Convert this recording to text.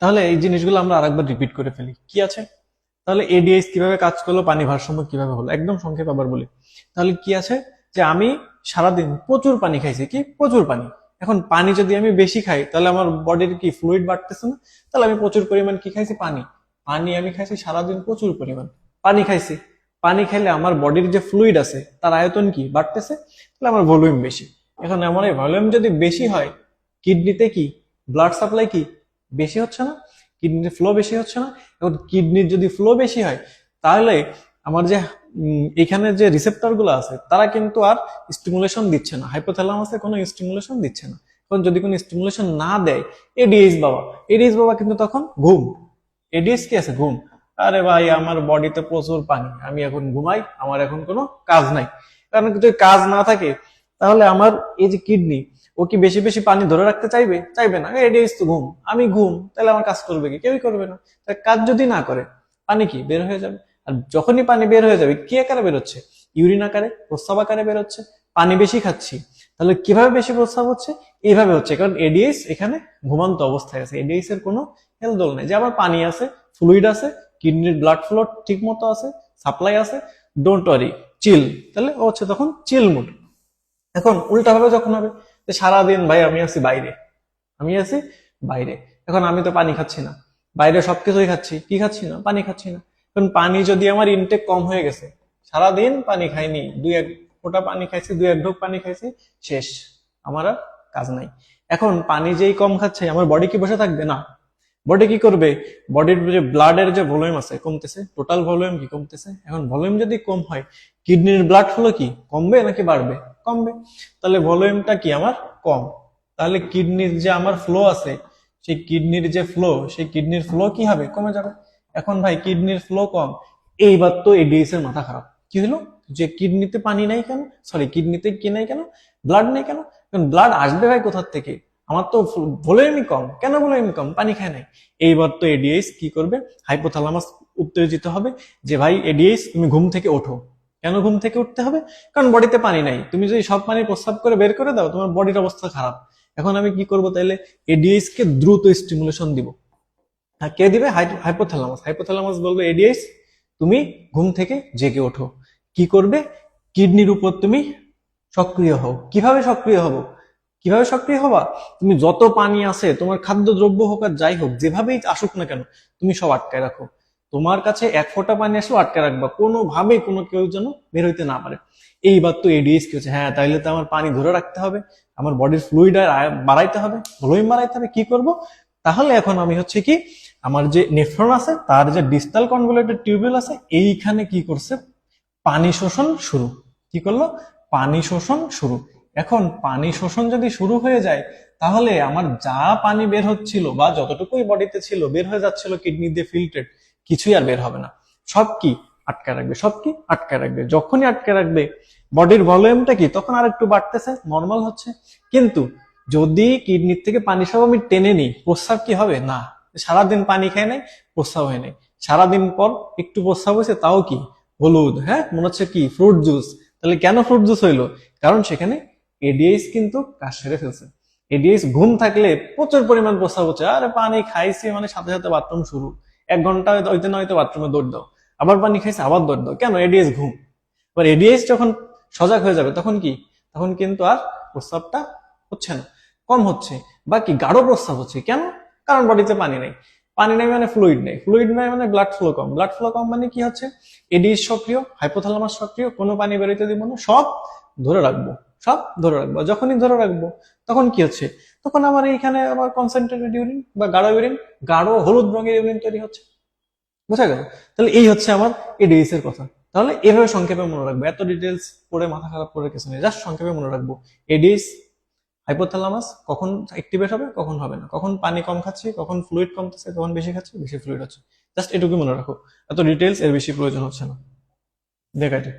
তাহলে এই জিনিসগুলো আমরা আরেকবার রিপিট করে ফেলি। কি আছে? তাহলে এডিএইচ কিভাবে কাজ করলো, পানি ভারসাম্য কিভাবে হলো, একদম সংক্ষেপে আবার বলি। তাহলে কি আছে যে আমি সারাদিন প্রচুর পানি খাইছি, কি প্রচুর পানি। এখন পানি যদি আমি বেশি খাই তাহলে আমার বডির কি ফ্লুইড বাড়তেছে না? তাহলে আমি প্রচুর পরিমাণ কি খাইছি? পানি। পানি আমি খাইছি সারাদিন প্রচুর পরিমাণ পানি খাইছি। পানি খাইলে আমার বডির যে ফ্লুইড আছে তার আয়তন কি বাড়তেছে, তাহলে আমার ভলিউম বেশি। এখন আমার এই ভলিউম যদি বেশি হয়, কিডনিতে কি ব্লাড সাপ্লাই কি বেশি হচ্ছে না? কিডনিতে ফ্লো বেশি হচ্ছে না? এখন কিডনির যদি ফ্লো বেশি হয় তাহলে আমার যে এখানে যে রিসেপ্টর গুলো আছে তারা কিন্তু আর স্টিমুলেশন দিচ্ছে না, হাইপোথ্যালামাসে কোনো স্টিমুলেশন দিচ্ছে না। এখন যদি কোনো স্টিমুলেশন না দেয়, এডিএইচ বাবা কিন্তু তখন ঘুম। এডিএইচ কি আছে? ঘুম। আরে ভাই আমার বডিতে প্রচুর পানি, আমি এখন ঘুমাই, আমার এখন কোনো কাজ নাই। কারণ যদি কাজ না থাকে তাহলে আমার এই যে কিডনি, ও কি বেশি বেশি পানি ধরে রাখতে চাইবে? চাইবে না। এডিএইচ তো ঘুম, আমি ঘুম, তাহলে আমার কাজ করবে কি? কেউই করবে না। কাজ যদি না করে পানি কি বের হয়ে যাবে। আর যখনই পানি বের হয়ে যাবে কি আকারে বেরোচ্ছে? ইউরিন আকারে, প্রস্রাব আকারে বেরোচ্ছে। পানি বেশি খাচ্ছি, তাহলে কিভাবে বেশি প্রস্রাব হচ্ছে? এইভাবে হচ্ছে, কারণ এডিএইচ এখানে ঘুমন্ত অবস্থায় আছে। এডিএইচ এর কোনো হেলদোল নেই যে আমার পানি আছে, ফ্লুইড আছে, কিডনির ব্লাড ফ্লো ঠিক মতো আছে, সাপ্লাই আছে, ডোন্ট ওয়ারি, চিল। তাহলে ও হচ্ছে তখন চিল মুড। এখন উল্টা ভাবে যখন হবে যে সারাদিন ভাই আমি আছি বাইরে, আমি আছি বাইরে, এখন আমি তো পানি খাচ্ছি না, বাইরে সবকিছুই খাচ্ছি, কি খাচ্ছি না? পানি খাচ্ছি না। এখন পানি যদি আমার ইনটেক কম হয়ে গেছে, সারাদিন পানি খাইনি, দুই এক ফোঁটা পানি খাইছি, দুই এক ঢোক পানি খাইছি, শেষ, আমার আর কাজ নাই। এখন পানি যেই কম খাচ্ছে, আমার বডি কি বসে থাকবে? না। বডি কি করবে? বডির যে ব্লাডের যে ভলিউম আছে কমতেছে, টোটাল ভলিউম কি কমতেছে। এখন ভলিউম যদি কম হয়, কিডনির ব্লাড ফ্লো কি কমবে নাকি বাড়বে? কমবে। তাহলে ভলিউমটা কি আমার কম, তাহলে কিডনির যে আমার ফ্লো আছে, সেই কিডনির যে ফ্লো, সেই কিডনির ফ্লো কি হবে? কমে যাবে। এখন ভাই কিডনির ফ্লো কম, এইবার তো এডিএস এর মাথা খারাপ। কি হলো? যে কিডনিতে পানি নাই কেন, সরি কিডনিতে কি নাই কেন, ব্লাড নেই কেন? কারণ ব্লাড আসবে ভাই কোথার থেকে? আমার তো ভলিউমই কম। কেন ভলিউম কম? পানি খায় নাই। এইবার তো এডিএস কি করবে? হাইপোথ্যালামাস উত্তেজিত হবে যে ভাই এডিএস তুমি ঘুম থেকে ওঠো। কেন ঘুম থেকে উঠতে হবে? কারণ বডিতে পানি নাই। তুমি যদি সব পানি প্রস্রাব করে বের করে দাও, তোমার বডির অবস্থা খারাপ। এখন আমি কি করব? তাহলে এডিএস কে দ্রুত স্টিমুলেশন দিব। হ্যাঁ, কে দিবে? হাইপোথ্যালামাস। হাইপোথ্যালামাস বলবে এডিএস তুমি ঘুম থেকে জেগে ওঠো। কি করবে? কিডনির উপর তুমি সক্রিয় হও। কিভাবে সক্রিয় হবো? কিভাবে সক্রিয় হবা? তুমি যত পানি আছে, তোমার খাদ্য দ্রব্য হোক আর যাই হোক, যেভাবেই আসুক না কেন, তুমি সব আটকায় রাখো। তোমার কাছে এক ফোঁটা পানি আসলেও আটকায় রাখবা, কোনোভাবেই কোনো কেউ যেন বের হইতে না পারে। এইবার তো এডিএস কি হচ্ছে? হ্যাঁ, তাইলে তো আমার পানি ধরে রাখতে হবে, আমার বডির ফ্লুইড বাড়াইতে হবে, ভলিউম বাড়াইতে হবে। কি করব? তাহলে এখন আমি হচ্ছে কি, আমার যে নেফ্রন আছে তার যে ডিস্টাল কনভলিউটেড টিউবিউল আছে, এইখানে কি করছে? পানি শোষণ শুরু। কি করলো? পানি শোষণ শুরু। এখন পানি শোষণ যদি শুরু হয়ে যায়, তাহলে আমার যা পানি বের হচ্ছিল বা যতটুকুই বডিতে ছিল বের হয়ে যাচ্ছিল কিডনি দিয়ে ফিল্ট্রেট, কিছুই আর বের হবে না। সব কি আটকে রাখবে, সব কি আটকে রাখবে। যখনই আটকে রাখবে, বডির ভলিউমটা কি তখন আর একটু বাড়তেছে, নর্মাল হচ্ছে। কিন্তু যদি কিডনির থেকে পানি সব আমি টেনে নিই, প্রস্রাব কি হবে? না। সারাদিন পানি খাই নাই, প্রস্রাব হয় নাই, সারাদিন পর একটু প্রস্রাব হয়েছে, তাও কি হলুদ, হ্যাঁ মনে হচ্ছে কি ফ্রুট জুস। তাহলে কেন ফ্রুট জুস হইলো? কারণ সেখানে এডিএইচ কিন্তু কাজ সেরে ফেলছে। এডিএইচ ঘুম থাকলে প্রচুর পরিমাণ প্রস্রাব হচ্ছে, আরে পানি খাইছি মানে সাথে সাথে বাথরুম শুরু, 1 ঘন্টা হইতে না হইতে বাথরুমে দৌড় দাও, আবার পানি খাইছে আবার দৌড় দাও। কেন? এডিএইচ ঘুম। এবার এডিএইচ যখন সজাগ হয়ে যাবে তখন কি? তখন কিন্তু আর প্রস্রাবটা হচ্ছে না, কম হচ্ছে, বা কি গাঢ় প্রস্রাব হচ্ছে। কেন? কারণ বডিতে পানি নেই। পানি নেই মানে ফ্লুইড নেই, ফ্লুইড নেই মানে ব্লাড ফ্লো কম, ব্লাড ফ্লো কম মানে কি হচ্ছে? এডিএইচ সক্রিয়, হাইপোথ্যালামাস সক্রিয়, কোনো পানি বেরোতে দিব না, সব ধরে রাখবো, সব ধরে রাখবো। যখনই ধরে রাখবো তখন কি হচ্ছে? তখন আমার এইখানে আবার কনসেন্ট্রেটেড ইউরিন বা গাঢ় ইউরিন, গাঢ় হলুদ রঙের ইউরিন তৈরি হচ্ছে। বুঝা গেল? তাহলে এই হচ্ছে আমার এডিএইচ এর কথা। তাহলে এভাবে সংক্ষেপে মনে রাখবো, এত ডিটেলস পড়ে মাথা খারাপ করে কিছু নেই, জাস্ট সংক্ষেপে মনে রাখবো এডিএইচ, হাইপোথ্যালামাস কখন অ্যাক্টিভেট হবে কখন হবে না, কখন পানি কম খাচ্ছি, কখন ফ্লুইড কমতেছে, কখন বেশি খাচ্ছি, বেশি ফ্লুইড হচ্ছে। জাস্ট এটুকু মনে রাখো, এত ডিটেলস এর বেশি প্রয়োজন হচ্ছে না। দেখাইতে